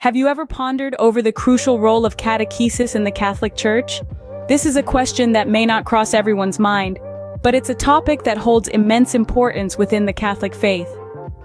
Have you ever pondered over the crucial role of catechesis in the Catholic Church? This is a question that may not cross everyone's mind, but it's a topic that holds immense importance within the Catholic faith.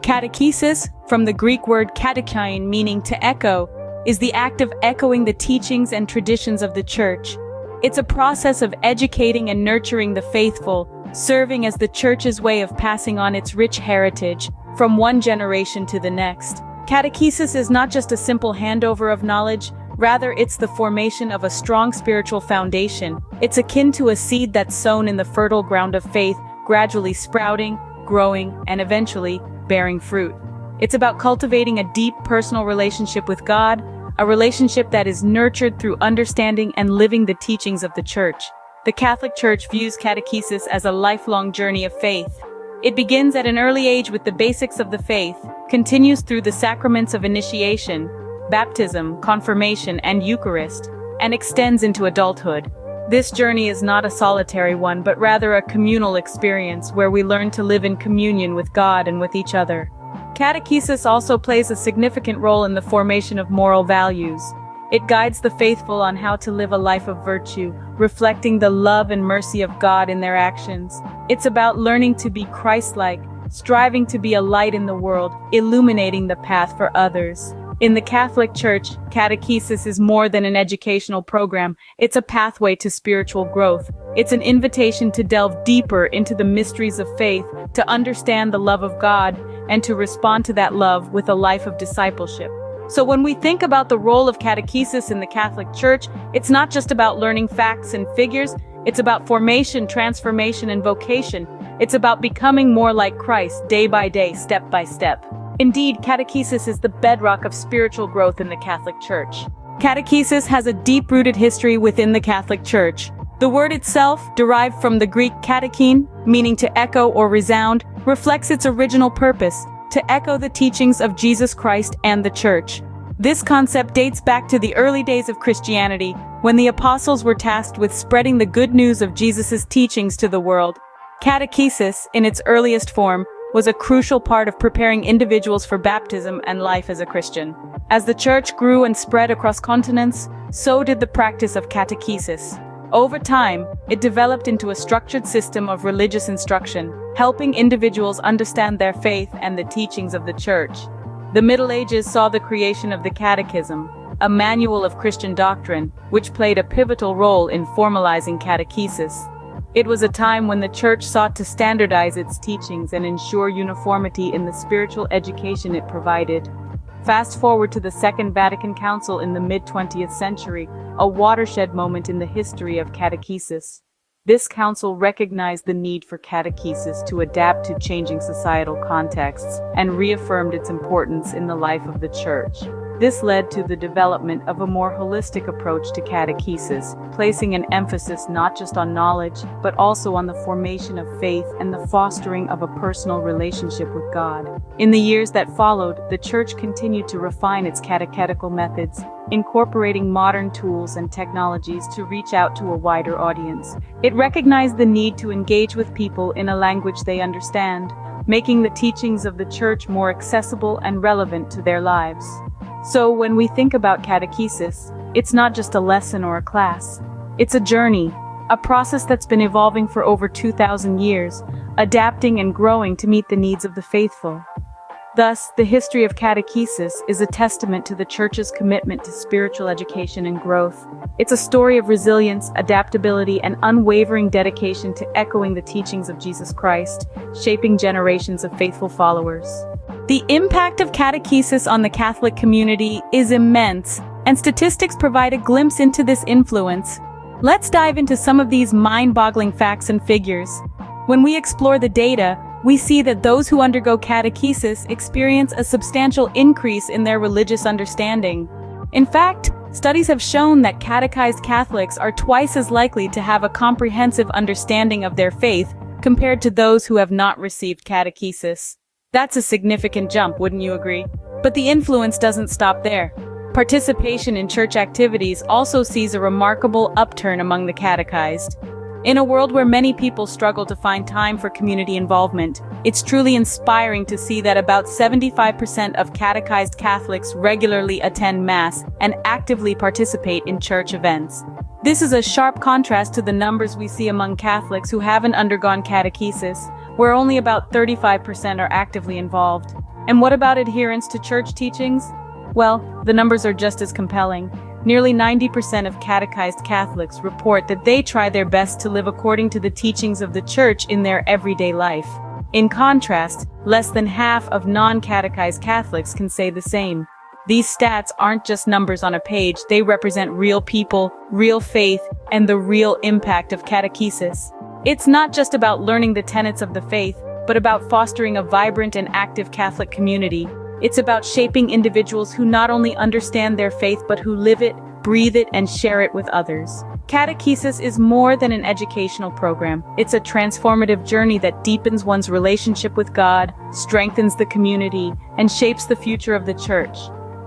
Catechesis, from the Greek word katechein meaning to echo, is the act of echoing the teachings and traditions of the Church. It's a process of educating and nurturing the faithful, serving as the Church's way of passing on its rich heritage from one generation to the next. Catechesis is not just a simple handover of knowledge, rather it's the formation of a strong spiritual foundation. It's akin to a seed that's sown in the fertile ground of faith, gradually sprouting, growing, and eventually bearing fruit. It's about cultivating a deep personal relationship with God, a relationship that is nurtured through understanding and living the teachings of the Church. The Catholic Church views catechesis as a lifelong journey of faith. It begins at an early age with the basics of the faith, continues through the sacraments of initiation, baptism, confirmation, and Eucharist, and extends into adulthood. This journey is not a solitary one, but rather a communal experience where we learn to live in communion with God and with each other. Catechesis also plays a significant role in the formation of moral values. It guides the faithful on how to live a life of virtue, reflecting the love and mercy of God in their actions. It's about learning to be Christ-like, striving to be a light in the world, illuminating the path for others. In the Catholic Church, catechesis is more than an educational program. It's a pathway to spiritual growth. It's an invitation to delve deeper into the mysteries of faith, to understand the love of God, and to respond to that love with a life of discipleship. So when we think about the role of catechesis in the Catholic Church, it's not just about learning facts and figures, it's about formation, transformation, and vocation. It's about becoming more like Christ, day by day, step by step. Indeed, catechesis is the bedrock of spiritual growth in the Catholic Church. Catechesis has a deep-rooted history within the Catholic Church. The word itself, derived from the Greek katechein, meaning to echo or resound, reflects its original purpose, to echo the teachings of Jesus Christ and the Church. This concept dates back to the early days of Christianity, when the apostles were tasked with spreading the good news of Jesus' teachings to the world. Catechesis, in its earliest form, was a crucial part of preparing individuals for baptism and life as a Christian. As the Church grew and spread across continents, so did the practice of catechesis. Over time, it developed into a structured system of religious instruction, helping individuals understand their faith and the teachings of the Church. The Middle Ages saw the creation of the Catechism, a manual of Christian doctrine, which played a pivotal role in formalizing catechesis. It was a time when the Church sought to standardize its teachings and ensure uniformity in the spiritual education it provided. Fast forward to the Second Vatican Council in the mid-20th century, a watershed moment in the history of catechesis. This council recognized the need for catechesis to adapt to changing societal contexts and reaffirmed its importance in the life of the Church. This led to the development of a more holistic approach to catechesis, placing an emphasis not just on knowledge, but also on the formation of faith and the fostering of a personal relationship with God. In the years that followed, the Church continued to refine its catechetical methods, incorporating modern tools and technologies to reach out to a wider audience. It recognized the need to engage with people in a language they understand, making the teachings of the Church more accessible and relevant to their lives. So when we think about catechesis, it's not just a lesson or a class. It's a journey, a process that's been evolving for over 2,000 years, adapting and growing to meet the needs of the faithful. Thus, the history of catechesis is a testament to the Church's commitment to spiritual education and growth. It's a story of resilience, adaptability, and unwavering dedication to echoing the teachings of Jesus Christ, shaping generations of faithful followers. The impact of catechesis on the Catholic community is immense, and statistics provide a glimpse into this influence. Let's dive into some of these mind-boggling facts and figures. When we explore the data, we see that those who undergo catechesis experience a substantial increase in their religious understanding. In fact, studies have shown that catechized Catholics are twice as likely to have a comprehensive understanding of their faith compared to those who have not received catechesis. That's a significant jump, wouldn't you agree? But the influence doesn't stop there. Participation in church activities also sees a remarkable upturn among the catechized. In a world where many people struggle to find time for community involvement, it's truly inspiring to see that about 75% of catechized Catholics regularly attend Mass and actively participate in church events. This is a sharp contrast to the numbers we see among Catholics who haven't undergone catechesis, where only about 35% are actively involved. And what about adherence to church teachings? Well, the numbers are just as compelling. Nearly 90% of catechized Catholics report that they try their best to live according to the teachings of the Church in their everyday life. In contrast, less than half of non-catechized Catholics can say the same. These stats aren't just numbers on a page, they represent real people, real faith, and the real impact of catechesis. It's not just about learning the tenets of the faith, but about fostering a vibrant and active Catholic community. It's about shaping individuals who not only understand their faith but who live it, breathe it, and share it with others. Catechesis is more than an educational program. It's a transformative journey that deepens one's relationship with God, strengthens the community, and shapes the future of the Church.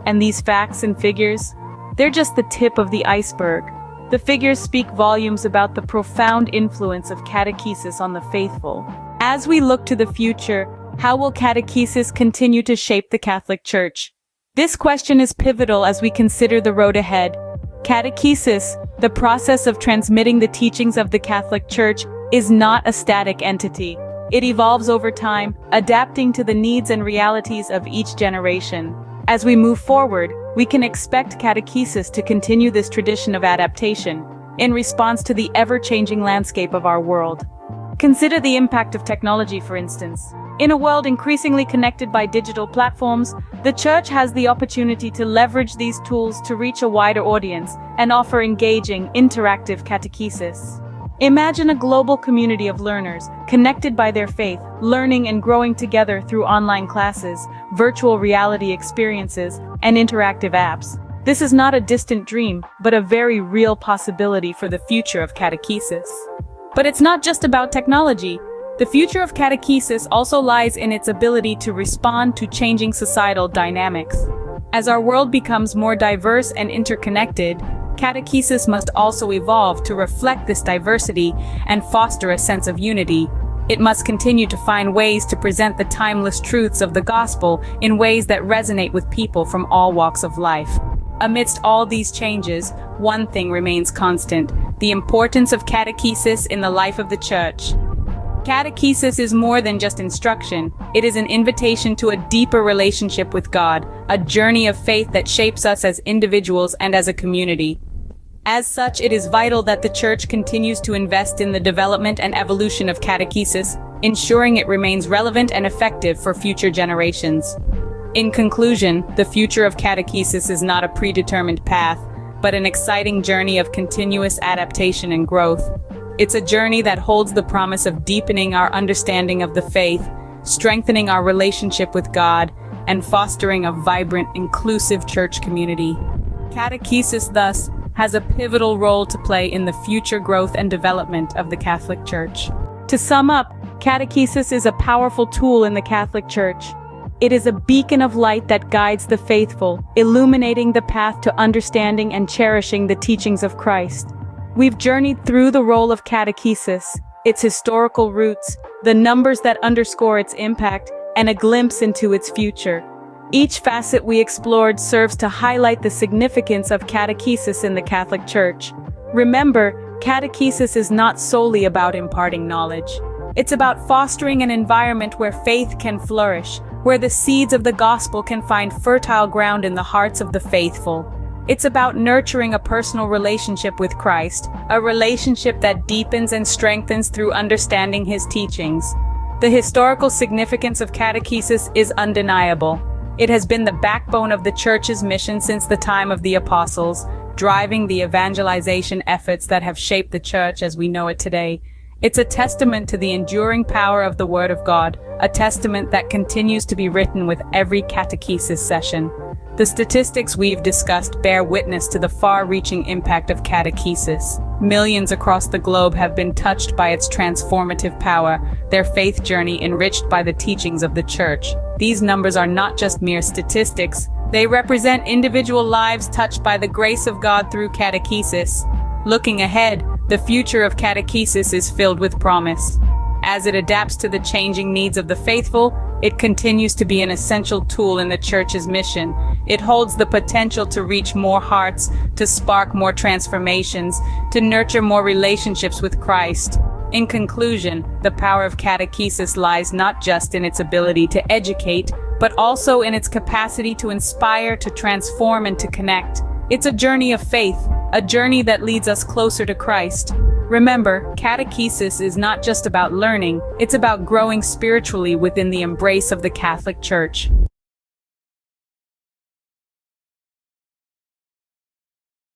And these facts and figures, they're just the tip of the iceberg. The figures speak volumes about the profound influence of catechesis on the faithful. As we look to the future, how will catechesis continue to shape the Catholic Church? This question is pivotal as we consider the road ahead. Catechesis, the process of transmitting the teachings of the Catholic Church, is not a static entity. It evolves over time, adapting to the needs and realities of each generation. As we move forward, we can expect catechesis to continue this tradition of adaptation in response to the ever-changing landscape of our world. Consider the impact of technology, for instance. In a world increasingly connected by digital platforms, the Church has the opportunity to leverage these tools to reach a wider audience and offer engaging, interactive catechesis. Imagine a global community of learners, connected by their faith, learning and growing together through online classes, virtual reality experiences, and interactive apps. This is not a distant dream, but a very real possibility for the future of catechesis. But it's not just about technology. The future of catechesis also lies in its ability to respond to changing societal dynamics. As our world becomes more diverse and interconnected, catechesis must also evolve to reflect this diversity and foster a sense of unity. It must continue to find ways to present the timeless truths of the gospel in ways that resonate with people from all walks of life. Amidst all these changes, one thing remains constant: the importance of catechesis in the life of the Church. Catechesis is more than just instruction. It is an invitation to a deeper relationship with God, a journey of faith that shapes us as individuals and as a community. As such, it is vital that the Church continues to invest in the development and evolution of catechesis, ensuring it remains relevant and effective for future generations. In conclusion, the future of catechesis is not a predetermined path, but an exciting journey of continuous adaptation and growth. It's a journey that holds the promise of deepening our understanding of the faith, strengthening our relationship with God, and fostering a vibrant, inclusive church community. Catechesis, thus, has a pivotal role to play in the future growth and development of the Catholic Church. To sum up, catechesis is a powerful tool in the Catholic Church. It is a beacon of light that guides the faithful, illuminating the path to understanding and cherishing the teachings of Christ. We've journeyed through the role of catechesis, its historical roots, the numbers that underscore its impact, and a glimpse into its future. Each facet we explored serves to highlight the significance of catechesis in the Catholic Church. Remember, catechesis is not solely about imparting knowledge. It's about fostering an environment where faith can flourish, where the seeds of the gospel can find fertile ground in the hearts of the faithful. It's about nurturing a personal relationship with Christ, a relationship that deepens and strengthens through understanding his teachings. The historical significance of catechesis is undeniable. It has been the backbone of the Church's mission since the time of the Apostles, driving the evangelization efforts that have shaped the Church as we know it today. It's a testament to the enduring power of the Word of God, a testament that continues to be written with every catechesis session. The statistics we've discussed bear witness to the far-reaching impact of catechesis. Millions across the globe have been touched by its transformative power, their faith journey enriched by the teachings of the Church. These numbers are not just mere statistics, they represent individual lives touched by the grace of God through catechesis. Looking ahead, The future of catechesis is filled with promise. As it adapts to the changing needs of the faithful, it continues to be an essential tool in the Church's mission. It holds the potential to reach more hearts, to spark more transformations, to nurture more relationships with Christ. In conclusion, the power of catechesis lies not just in its ability to educate, but also in its capacity to inspire, to transform, and to connect. It's a journey of faith, a journey that leads us closer to Christ. Remember, catechesis is not just about learning, it's about growing spiritually within the embrace of the Catholic Church.